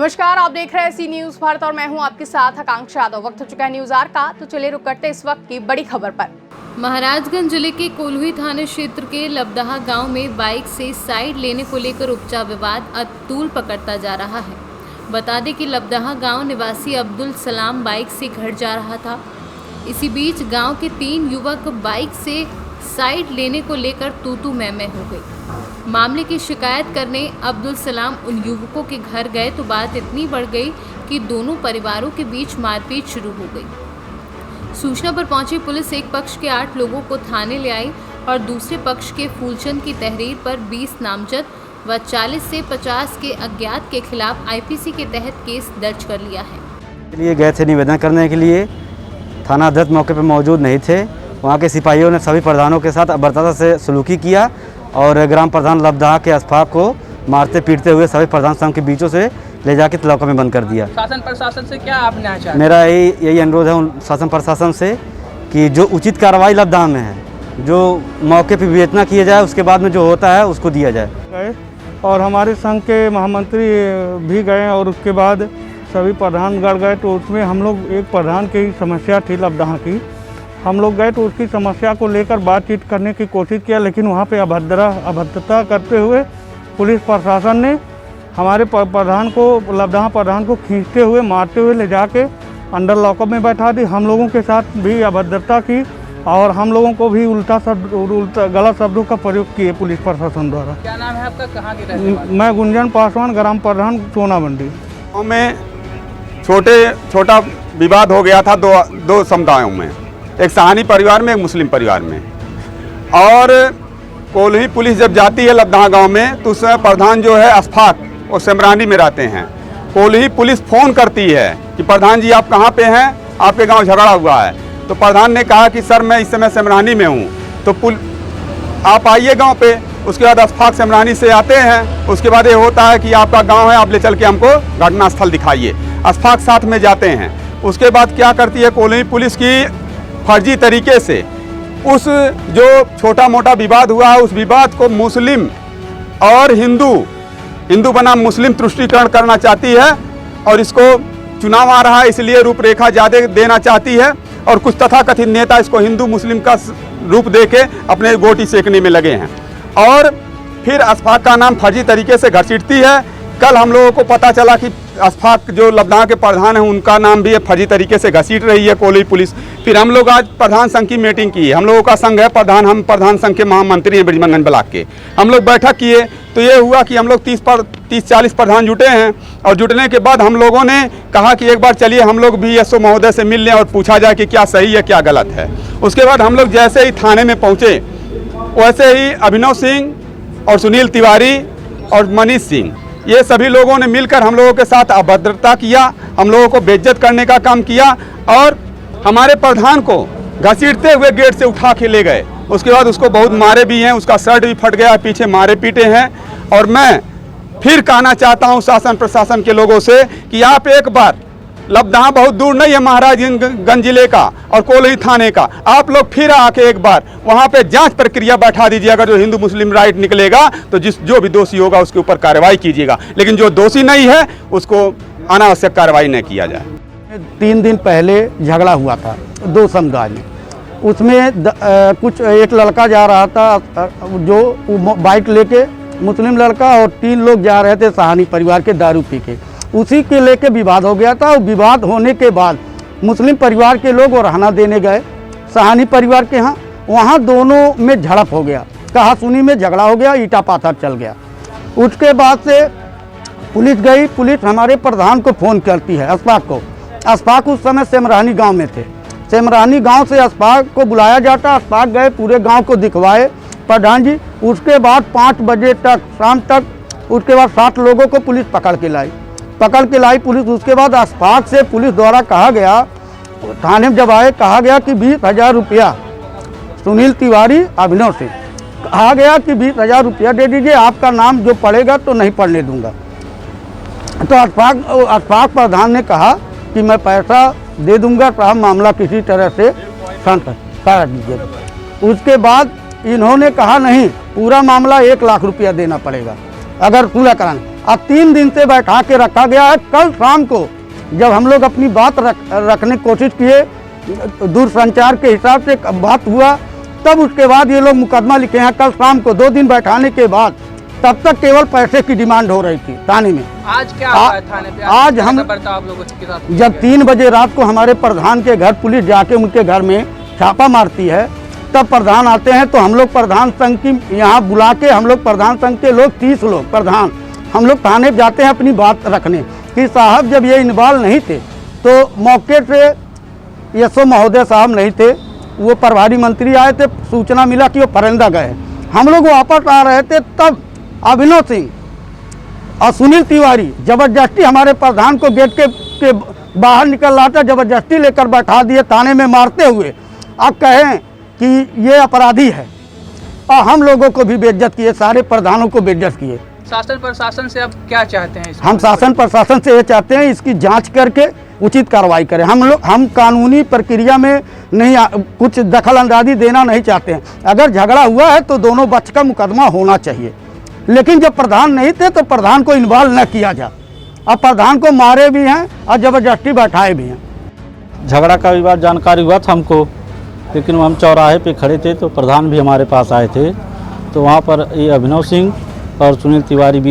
नमस्कार, आप देख रहे हैं सी न्यूज भारत और मैं हूं आपके साथ आकांक्षा यादव। वक्त हो चुका है न्यूज आर का, तो चलिए रुक करते इस वक्त की बड़ी खबर पर। महाराजगंज जिले के कोल्हुई थाना क्षेत्र के लबदहा गांव में बाइक से साइड लेने को लेकर उपजा विवाद अतूल पकड़ता जा रहा है। बता दें कि लबदहा गांव निवासी अब्दुल सलाम बाइक से घर जा रहा था। इसी बीच गांव के 3 युवक बाइक से साइड लेने को लेकर तू मैं हो गई। मामले की शिकायत करने अब्दुल सलाम उन युवकों के घर गए तो बात इतनी बढ़ गई कि दोनों परिवारों के बीच मारपीट शुरू हो गई। सूचना पर पहुंची पुलिस एक पक्ष के 8 लोगों को थाने ले आई और दूसरे पक्ष के फूलचंद की तहरीर पर 20 नामजद व 40 से 50 के अज्ञात के खिलाफ आईपीसी के तहत केस दर्ज कर लिया है। लिए गए थे निवेदन करने के लिए। थाना अध्यक्ष मौके पर मौजूद नहीं थे। वहाँ के सिपाहियों ने सभी प्रधानों के साथ अभद्रता से सलूकी किया और ग्राम प्रधान लबदहा के अशफाक को मारते पीटते हुए सभी प्रधान संघ के बीचों से ले जाके तलौका में बंद कर दिया। शासन प्रशासन से क्या आप चाहते हैं? मेरा यही अनुरोध है उन शासन प्रशासन से कि जो उचित कार्रवाई लबदहा में है, जो मौके पर विवेचना किया जाए, उसके बाद में जो होता है उसको दिया जाए। और हमारे संघ के महामंत्री भी गए और उसके बाद सभी प्रधानगण गए, तो उसमें हम लोग एक प्रधान की समस्या थी लबदहा की। हम लोग गए तो उसकी समस्या को लेकर बातचीत करने की कोशिश किया, लेकिन वहाँ पे अभद्रता करते हुए पुलिस प्रशासन ने हमारे प्रधान को, लबदहा प्रधान को खींचते हुए मारते हुए ले जाके अंडर लॉकअप में बैठा दी। हम लोगों के साथ भी अभद्रता की और हम लोगों को भी गलत शब्दों का प्रयोग किए पुलिस प्रशासन द्वारा। क्या नाम है आपका, कहाँ के रहने वाले? मैं गुंजन पासवान, ग्राम प्रधान सोना मंडी। में छोटा विवाद हो गया था दो समुदायों में, एक सहानी परिवार में, एक मुस्लिम परिवार में। और कोल्हुई पुलिस जब जाती है लबदहा गांव में तो उसमें प्रधान जो है अशफाक और सेमरानी में रहते हैं। कोल्हुई पुलिस फ़ोन करती है कि प्रधान जी आप कहाँ पे हैं, आपके गांव झगड़ा हुआ है। तो प्रधान ने कहा कि सर मैं इस समय सेमरानी में हूँ, तो आप आइए गाँव पे। उसके बाद अशफाक सेमरानी से आते हैं। उसके बाद ये होता है कि आपका गाँव है, आप ले चल के हमको घटनास्थल दिखाइए। अशफाक साथ में जाते हैं। उसके बाद क्या करती है कोल्हुई पुलिस की फर्जी तरीके से उस जो छोटा मोटा विवाद हुआ है उस विवाद को मुस्लिम और हिंदू बनाम मुस्लिम तुष्टीकरण करना चाहती है। और इसको चुनाव आ रहा है इसलिए रूपरेखा ज़्यादा देना चाहती है और कुछ तथाकथित नेता इसको हिंदू मुस्लिम का रूप देके अपने गोटी सेकने में लगे हैं। और फिर अशफाक का नाम फर्जी तरीके से घसीटती है। कल हम लोगों को पता चला कि अशफाक जो लबदहा के प्रधान हैं उनका नाम भी फर्जी तरीके से घसीट रही है कोल्हुई पुलिस। फिर हम लोग आज प्रधान संघ की मीटिंग की। हम लोगों का संघ है प्रधान, हम प्रधान संघ के महामंत्री हैं ब्रिजमंगन ब्लॉक के। हम लोग बैठक किए तो ये हुआ कि हम लोग 30-40 प्रधान जुटे हैं और जुटने के बाद हम लोगों ने कहा कि एक बार चलिए हम लोग भी एसओ महोदय से मिल लें और पूछा जाए कि क्या सही है क्या गलत है। उसके बाद हम लोग जैसे ही थाने में पहुँचे वैसे ही अभिनव सिंह और सुनील तिवारी और मनीष सिंह, ये सभी लोगों ने मिलकर हम लोगों के साथ अभद्रता किया, हम लोगों को बेइज्जत करने का काम किया और हमारे प्रधान को घसीटते हुए गेट से उठा के ले गए। उसके बाद उसको बहुत मारे भी हैं, उसका शर्ट भी फट गया, पीछे मारे पीटे हैं। और मैं फिर कहना चाहता हूं शासन प्रशासन के लोगों से कि आप एक बार, लबदहा बहुत दूर नहीं है महाराजगंज जिले का और कोल्हुई थाने का, आप लोग फिर आके एक बार वहाँ पे जांच प्रक्रिया बैठा दीजिए। अगर जो हिंदू मुस्लिम राइट निकलेगा तो जो भी दोषी होगा उसके ऊपर कार्रवाई कीजिएगा, लेकिन जो दोषी नहीं है उसको अनावश्यक कार्रवाई न किया जाए। 3 दिन पहले झगड़ा हुआ था 2 समुदाय में। उसमें कुछ एक लड़का जा रहा था जो बाइक लेके, मुस्लिम लड़का, और 3 लोग जा रहे थे सहानी परिवार के दारू पी के। उसी के लेके विवाद हो गया था। और विवाद होने के बाद मुस्लिम परिवार के लोग रहना देने गए सहानी परिवार के यहाँ। वहाँ दोनों में झड़प हो गया, कहा सुनी में झगड़ा हो गया, ईटा पाथर चल गया। उसके बाद से पुलिस गई। पुलिस हमारे प्रधान को फ़ोन करती है, अशफाक को। अशफाक उस समय सेमरानी गांव में थे। सेमरानी गांव से अशफाक को बुलाया जाता। अशफाक गए, पूरे गांव को दिखवाए प्रधान जी। उसके बाद 5 बजे तक, शाम तक, उसके बाद 7 लोगों को पुलिस पकड़ के लाई पुलिस। उसके बाद अशफाक से पुलिस द्वारा कहा गया, थाने में जब आए कहा गया कि 20,000 रुपया, सुनील तिवारी, अभिनव सिंह, कहा गया कि 20,000 रुपया दे दीजिए, आपका नाम जो पड़ेगा तो नहीं पढ़ने दूंगा। तो अशफाक प्रधान ने कहा कि मैं पैसा दे दूंगा, साहब मामला किसी तरह से शांत करा दीजिए। उसके बाद इन्होंने कहा नहीं, पूरा मामला 1 लाख रुपया देना पड़ेगा अगर पूरा कराना। और 3 दिन से बैठा के रखा गया है। कल शाम को जब हम लोग अपनी बात रखने की कोशिश किए, दूरसंचार के हिसाब से बात हुआ, तब उसके बाद ये लोग मुकदमा लिखे हैं। कल शाम को 2 दिन बैठाने के बाद तब तक केवल पैसे की डिमांड हो रही थी थाने में। आज क्या हुआ है थाने पे? आज हम आप लोगों के साथ जब 3 बजे रात को हमारे प्रधान के घर पुलिस जाके उनके घर में छापा मारती है, तब प्रधान आते हैं। तो हम लोग प्रधान संघ की यहाँ बुला के, हम लोग प्रधान संघ के लोग 30 लोग प्रधान, हम लोग थाने जाते हैं अपनी बात रखने कि साहब जब ये इन्वॉल्व नहीं थे तो मौके से यशो महोदय साहब नहीं थे, वो प्रभारी मंत्री आए थे, सूचना मिला कि वो फरेंदा गए। हम लोग वापस आ रहे थे, तब अभिनव सिंह और सुनील तिवारी जबरदस्ती हमारे प्रधान को गेट के बाहर निकल रहा था, जबरदस्ती लेकर बैठा दिए थाने में मारते हुए। अब कहें कि ये अपराधी है, और हम लोगों को भी बेइज्जत किए, सारे प्रधानों को बेइज्जत किए। शासन प्रशासन से अब क्या चाहते हैं? हम शासन प्रशासन से ये चाहते हैं इसकी जांच करके उचित कार्रवाई करें। हम कानूनी प्रक्रिया में नहीं कुछ दखल अंदाजी देना नहीं चाहते हैं। अगर झगड़ा हुआ है तो दोनों पक्ष का मुकदमा होना चाहिए, लेकिन जब प्रधान नहीं थे तो प्रधान को इन्वॉल्व न किया जाए। अब प्रधान को मारे भी हैं और जबरदस्ती बैठाए भी हैं। झगड़ा का विवाद जानकारी हुआ था हमको, लेकिन हम चौराहे पे खड़े थे तो प्रधान भी हमारे पास आए थे, तो वहाँ पर ये अभिनव सिंह और सुनील तिवारी भी